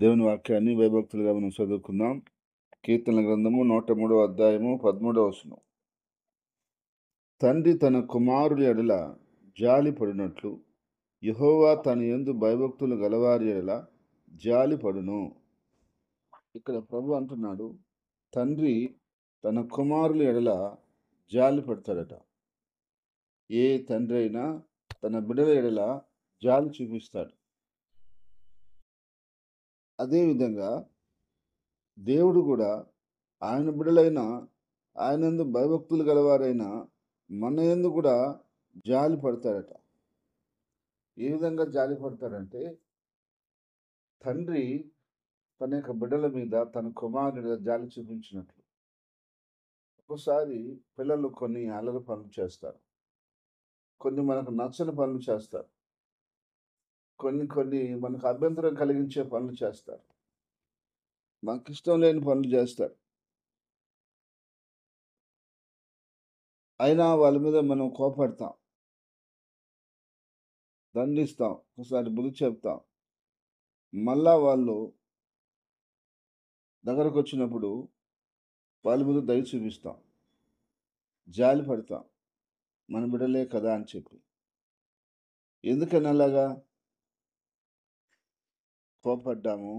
దేవుని వాక్యాన్ని భయభక్తులుగా మనం చదువుకుందాం. కీర్తనల గ్రంథము 103వ అధ్యాయము 13వ వచనం. తండ్రి తన కుమారుని ఎడల జాలి పడినట్లు యెహోవా తన యందు భయభక్తులు గలవారి ఎడల జాలి పడును. ఇక్కడ ప్రభు అంటున్నాడు, తండ్రి తన కుమారుల ఎడల జాలి పడతాడట. ఏ తండ్రి అయినా తన బిడ్డల ఎడల జాలి చూపిస్తాడు. అదేవిధంగా దేవుడు కూడా ఆయన బిడ్డలైన ఆయనందు భయభక్తులు గలవారైన మన యందు కూడా జాలి పడతాడట. ఏ విధంగా జాలి పడతాడంటే, తండ్రి తన యొక్క బిడ్డల మీద తన కుమారుని జాలి చూపించినట్లు. ఒక్కోసారి పిల్లలు కొన్ని అల్లరి పనులు చేస్తారు, కొన్ని మనకు నచ్చని పనులు చేస్తారు, కొన్ని మనకు అభ్యంతరం కలిగించే పనులు చేస్తారు, మనకి ఇష్టం లేని పనులు చేస్తారు. అయినా వాళ్ళ మీద మనం కోపడతాం, దండిస్తాం, ఒకసారి బుద్ధి చెప్తాం. మళ్ళా వాళ్ళు దగ్గరకు వచ్చినప్పుడు వాళ్ళ మీద దయ చూపిస్తాం, జాలి పడతాం, మన బిడ్డలే కదా అని చెప్పి. ఎందుకని అలాగా కోపడ్డాము,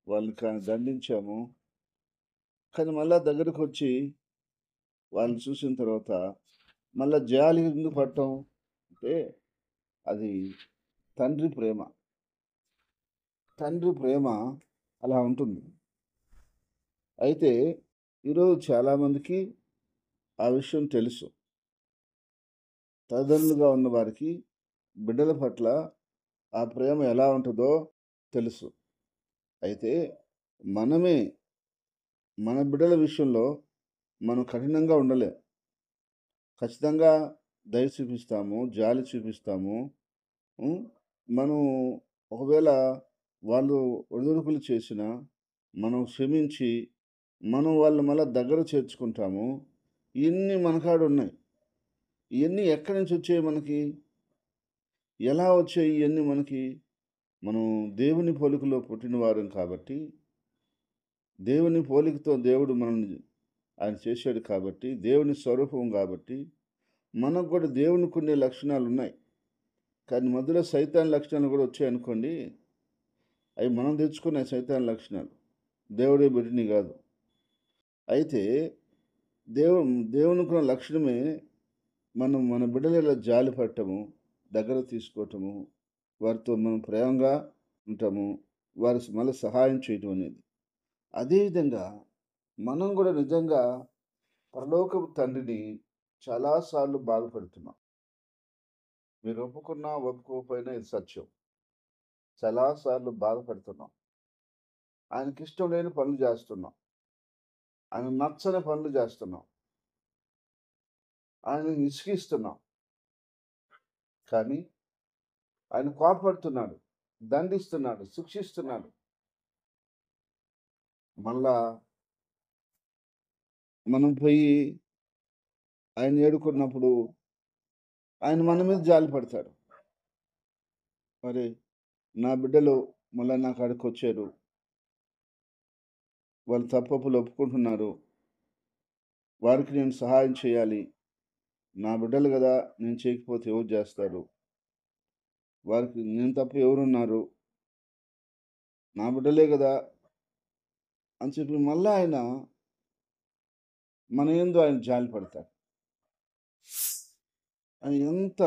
వాళ్ళని కానీ దండించాము, కానీ మళ్ళా దగ్గరకు వచ్చి వాళ్ళని చూసిన తర్వాత మళ్ళా జాలి ఎందుకు పడటం అంటే, అది తండ్రి ప్రేమ. తండ్రి ప్రేమ అలా ఉంటుంది. అయితే ఈరోజు చాలామందికి ఆ విషయం తెలుసు. తల్లిదండ్రులుగా ఉన్న వారికి బిడ్డల పట్ల ఆ ప్రేమ ఎలా ఉంటుందో తెలుసు. అయితే మనమే మన బిడ్డల విషయంలో మనం కఠినంగా ఉండలేం. ఖచ్చితంగా దయ చూపిస్తాము, జాలి చూపిస్తాము. మనం ఒకవేళ వాళ్ళు ఒడిదుడుకులు చేసినా మనం క్షమించి మనం వాళ్ళని మళ్ళీ దగ్గర చేర్చుకుంటాము. ఇవన్నీ మనకాడు ఉన్నాయి. ఇవన్నీ ఎక్కడి నుంచి వచ్చాయి మనకి? ఎలా వచ్చాయి ఇవన్నీ మనకి? మనం దేవుని పోలికలో పుట్టినవారం కాబట్టి, దేవుని పోలికతో దేవుడు మనల్ని ఆయన చేశాడు కాబట్టి, దేవుని స్వరూపం కాబట్టి మనకు కూడా దేవునికి కొన్ని లక్షణాలు ఉన్నాయి. కానీ మధ్యలో సైతాన్ లక్షణాలు కూడా వచ్చాయనుకోండి, అవి మనం తెచ్చుకునే సైతాన్ లక్షణాలు, దేవుడే పెట్టినవి కాదు. అయితే దేవునికి ఉన్న లక్షణమే మనం మన బిడ్డల జాలి పడటము, దగ్గర తీసుకోవటము, వారితో మనం ప్రేమగా ఉంటాము, వారి మళ్ళీ సహాయం చేయటం అనేది. అదేవిధంగా మనం కూడా నిజంగా పరలోకపు తండ్రిని చాలాసార్లు బాధపడుతున్నాం. మీరు ఒప్పుకున్నా ఒప్పుకోకపోయినా ఇది సత్యం. చాలాసార్లు బాధపడుతున్నాం. ఆయనకి ఇష్టం లేని పనులు చేస్తున్నాం, ఆయన నచ్చని పనులు చేస్తున్నాం, ఆయన ఇసుకిస్తున్నాం. కానీ ఆయన కోపడుతున్నాడు, దండిస్తున్నాడు, శిక్షిస్తున్నాడు. మళ్ళా మనం పోయి ఆయన ఏడుకున్నప్పుడు ఆయన మన మీద జాలి పడతాడు. మరి నా బిడ్డలు మళ్ళీ నా కాడికి వచ్చారు, వాళ్ళు తప్పులు ఒప్పుకుంటున్నారు, వారికి నేను సహాయం చేయాలి. నా బిడ్డలు కదా, నేను చేయకపోతే ఎవరు చేస్తారు? వారికి నేను తప్ప ఎవరున్నారు? నా బిడ్డలే కదా అని చెప్పి మళ్ళీ ఆయన మన యందు ఆయన జాలి పడతాడు. ఆయన ఎంత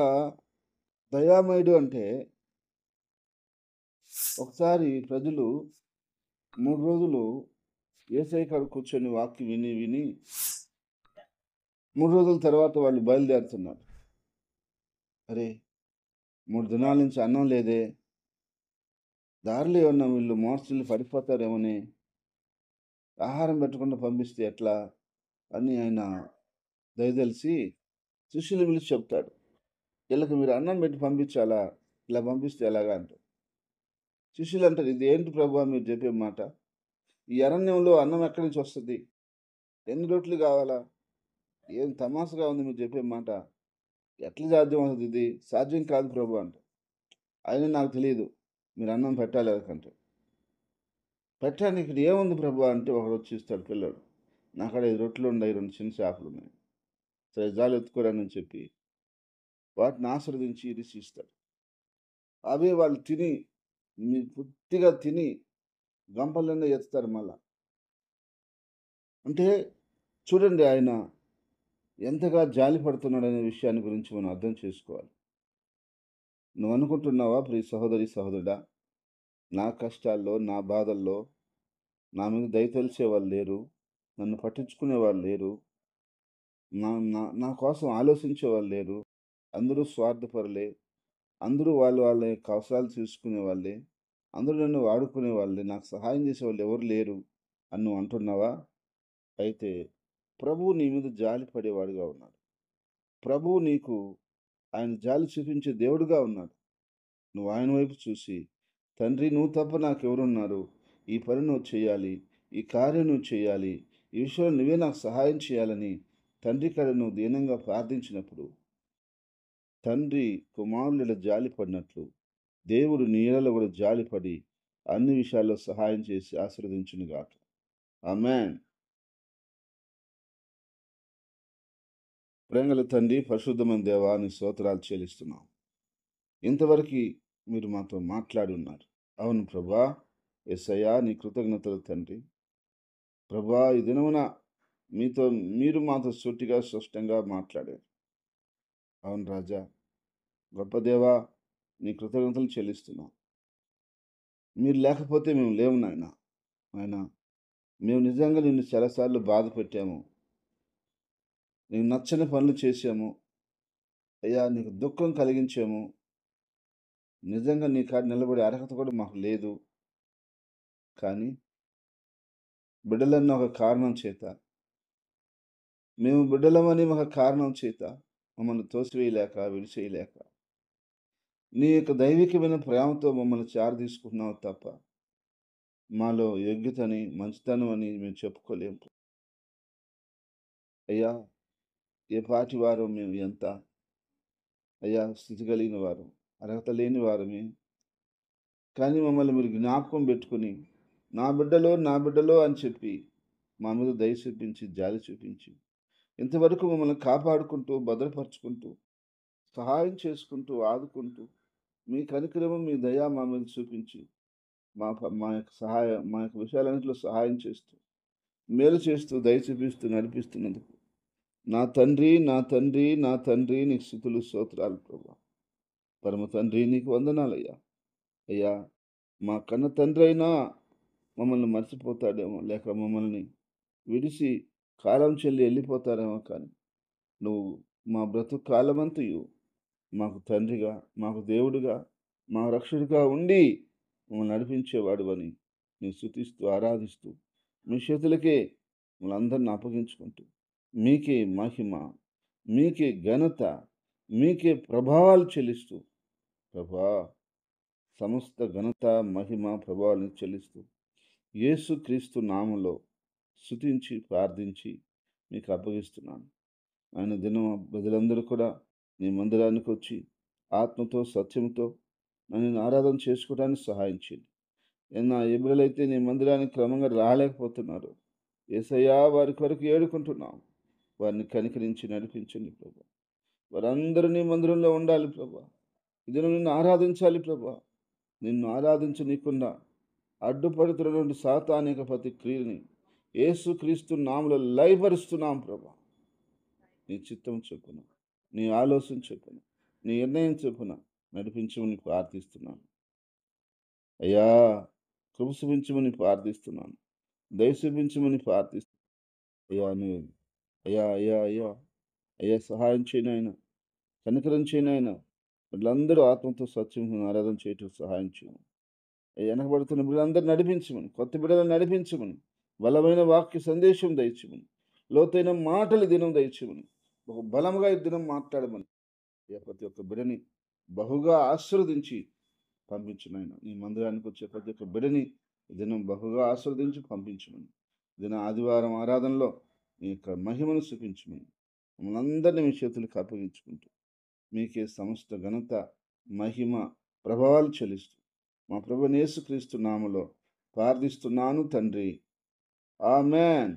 దయామయుడు అంటే, ఒకసారి ప్రజలు 3 రోజులు యేసయ్య కాడ కూర్చొని వాక్యం విని 3 రోజుల తర్వాత వాళ్ళు బయలుదేరుతున్నారు. అరే, 3 దినాల నుంచి అన్నం లేదే, దారిలో ఏమన్నా వీళ్ళు మోర్చిల్లు పడిపోతారేమోని, ఆహారం పెట్టకుండా పంపిస్తే ఎట్లా అని ఆయన దయదలిసి శిష్యులు పిలిచి చెప్తాడు, వీళ్ళకి మీరు అన్నం పెట్టి పంపించాలా, ఇలా పంపిస్తే ఎలాగా అంటారు. శిష్యులు అంటారు, ఇది ఏంటి ప్రభువా మీరు చెప్పే మాట? ఈ అరణ్యంలో అన్నం ఎక్కడి నుంచి వస్తుంది? ఎన్ని రొట్లు కావాలా? ఏం తమాషగా ఉంది మీరు చెప్పే మాట, ఎట్లా సాధ్యం అవుతుంది? ఇది సాధ్యం కాదు ప్రభు అంట. అయినా నాకు తెలియదు, మీరు అన్నం పెట్టాలి ఎవరికంటే. పెట్టడానికి ఇక్కడ ఏముంది ప్రభు అంటే ఒకడు వచ్చి ఇస్తాడు పిల్లోడు. నాకాడ 5 రొట్టెలు ఉన్నాయి, 2 చిన్న చేపలు ఉన్నాయి. సరే జాలు ఎత్తుకోరానని చెప్పి వాటిని ఆశీర్వదించి ఇరిసి ఇస్తాడు. అవే వాళ్ళు తిని పూర్తిగా తిని గంపల నిండా ఎత్తుతారు మళ్ళా. అంటే చూడండి ఆయన ఎంతగా జాలి పడుతున్నాడనే విషయాన్ని గురించి మనం అర్థం చేసుకోవాలి. నువ్వు అనుకుంటున్నావా ప్రియ సహోదరి, సహోదరుడా, నా కష్టాల్లో, నా బాధల్లో నా మీద దయ తెలిసేవాళ్ళు లేరు, నన్ను పట్టించుకునేవాళ్ళు లేరు, నా నా నా కోసం ఆలోచించేవాళ్ళు లేరు, అందరూ స్వార్థపరులే, అందరూ వాళ్ళ యొక్క అవసరాలు చూసుకునే వాళ్ళే, అందరూ నన్ను వాడుకునే వాళ్ళే, నాకు సహాయం చేసేవాళ్ళు ఎవరు లేరు అని నువ్వు అంటున్నావా? అయితే ప్రభువు నీ మీద జాలి పడేవాడుగా ఉన్నాడు. ప్రభువు నీకు ఆయన జాలి చూపించే దేవుడుగా ఉన్నాడు. నువ్వు ఆయన వైపు చూసి, తండ్రి నువ్వు తప్ప నాకెవరున్నారు? ఈ పని నువ్వు చేయాలి, ఈ కార్యం నువ్వు చేయాలి, ఈ విషయంలో నువ్వే నాకు సహాయం చేయాలని తండ్రి కాడ నువ్వు దీనంగా ప్రార్థించినప్పుడు, తండ్రి కుమారుల జాలి పడినట్లు దేవుడు నీ యెడల కూడా జాలిపడి అన్ని విషయాల్లో సహాయం చేసి ఆశీర్వదించునుగాక. ఆమేన్. ప్రేమగల తండ్రి, పరిశుద్ధమైన దేవా నీ స్తోత్రాలు చెల్లిస్తున్నాం. ఇంతవరకు మీరు మాతో మాట్లాడి ఉన్నారు. అవును ప్రభా, యేసయ్యా నీ కృతజ్ఞతలు తండ్రి. ప్రభా ఈ దినమున మీరు మాతో సూటిగా స్పష్టంగా మాట్లాడారు. అవును రాజా, గొప్ప దేవా నీ కృతజ్ఞతలు చెల్లిస్తున్నాం. మీరు లేకపోతే మేము లేవు నాయన. ఆయన మేము నిజంగా నిన్ను చాలాసార్లు బాధ పెట్టాము, నీకు నచ్చని పనులు చేశాము అయ్యా, నీకు దుఃఖం కలిగించాము. నిజంగా నీ కాడ నిలబడే అర్హత కూడా మాకు లేదు. కానీ బిడ్డలన్న ఒక కారణం చేత, మేము బిడ్డలమని ఒక కారణం చేత మమ్మల్ని తోసివేయలేక, విడిచేయలేక నీ యొక్క దైవికమైన ప్రేమతో మమ్మల్ని చేరదీసుకున్నావు తప్ప మాలో యోగ్యతని, మంచితనం అని మేము చెప్పుకోలేము. అయ్యా, ఏ పాటి వారు మేము ఎంత అయ్యా స్థితి కలిగిన వారు, అర్హత లేని వారమే. కానీ మమ్మల్ని మీరు జ్ఞాపకం పెట్టుకుని నా బిడ్డలో అని చెప్పి మా మీద దయ చూపించి, జాలి చూపించి ఇంతవరకు మమ్మల్ని కాపాడుకుంటూ, భద్రపరుచుకుంటూ, సహాయం చేసుకుంటూ, ఆదుకుంటూ, మీ కనికరము, మీ దయ మా మీద చూపించి మా యొక్క విషయాలన్నింటిలో సహాయం చేస్తూ, మేలు చేస్తూ, దయ చూపిస్తూ నడిపిస్తున్నందుకు నా తండ్రి, నా తండ్రి, నా తండ్రి నీకు స్తుతులు, స్తోత్రాలు ప్రభా. పరమ తండ్రి నీకు వందనాలయ్యా. అయ్యా, మా కన్న తండ్రి అయినా మమ్మల్ని మర్చిపోతాడేమో, లేక మమ్మల్ని విడిసి కాలం చెల్లి వెళ్ళిపోతారేమో, కానీ నువ్వు మా బ్రతుకు కాలమంతయు మాకు తండ్రిగా, మాకు దేవుడుగా, మా రక్షకుడిగా ఉండి మమ్మల్ని నడిపించేవాడువని నేను స్తుతిస్తూ, ఆరాధిస్తూ మీ చేతులకే మమ్మల్ని అందరిని అప్పగించుకుంటూ మీకే మహిమ, మీకే ఘనత, మీకే ప్రభావాలు చెల్లిస్తూ ప్రభా సమస్త ఘనత, మహిమ, ప్రభావాలను చెల్లిస్తూ యేసుక్రీస్తు నామములో స్తుతించి, ప్రార్థించి మీకు అప్పగిస్తున్నాను. ఆయన దినం ప్రజలందరూ కూడా నీ మందిరానికి వచ్చి ఆత్మతో, సత్యంతో నన్ను ఆరాధన చేసుకోవడానికి సహాయం చేయండి. నా ఎబిడలైతే నీ మందిరానికి క్రమంగా రాలేకపోతున్నారు, యేసయ్యా వారి కొరకు ఏడుకుంటున్నాం. వారిని కనికరించి నడిపించండి ప్రభా. వారందరూ నీ మందిరంలో ఉండాలి ప్రభా. ఇది నిన్ను ఆరాధించాలి ప్రభా. నిన్ను ఆరాధించనీయకుండా అడ్డుపడుతున్నటువంటి సాతానిక ప్రతి క్రియని యేసుక్రీస్తు నామములో లయపరుస్తున్నాం ప్రభా. నీ చిత్తం చొప్పున, నీ ఆలోచన చొప్పున, నీ నిర్ణయం చొప్పున నడిపించమని ప్రార్థిస్తున్నాను. అయ్యా, కృప చూపించమని ప్రార్థిస్తున్నాను. దయ చూపించమని ప్రార్థిస్తున్నాను. అయ్యా నువ్వు అయ్యా అయ్యా అయ్యా అయ్యా సహాయం చేయను ఆయన, కనికరం చేయను ఆయన. వీళ్ళందరూ ఆత్మతో సత్యం ఆరాధన చేయటం సహాయం చేయను. వెనకబడుతున్న బిడ్డలందరూ నడిపించమని, కొత్త బిడ్డలను నడిపించమని, బలమైన వాక్య సందేశం దయచేయమని, లోతైన మాటలు దినం దయచేయమని, ఒక బలముగా ఈ దినం మాట్లాడమని ప్రతి ఒక్క బిడ్డని బహుగా ఆశీర్వదించి పంపించునైనా. నీ మందిరానికి వచ్చే ప్రతి ఒక్క బిడ్డని ఈ దినం బహుగా ఆశీర్వదించి పంపించమని, దిన ఆదివారం ఆరాధనలో నీ యొక్క మహిమను చూపించమని మమ్మల్ని అందరినీ మీ చేతులకు అప్పగించుకుంటూ మీకే సమస్త ఘనత, మహిమ, ప్రభావాలు చెల్లిస్తూ మా ప్రభువైన యేసుక్రీస్తు నామములో ప్రార్థిస్తున్నాను తండ్రి. ఆమేన్.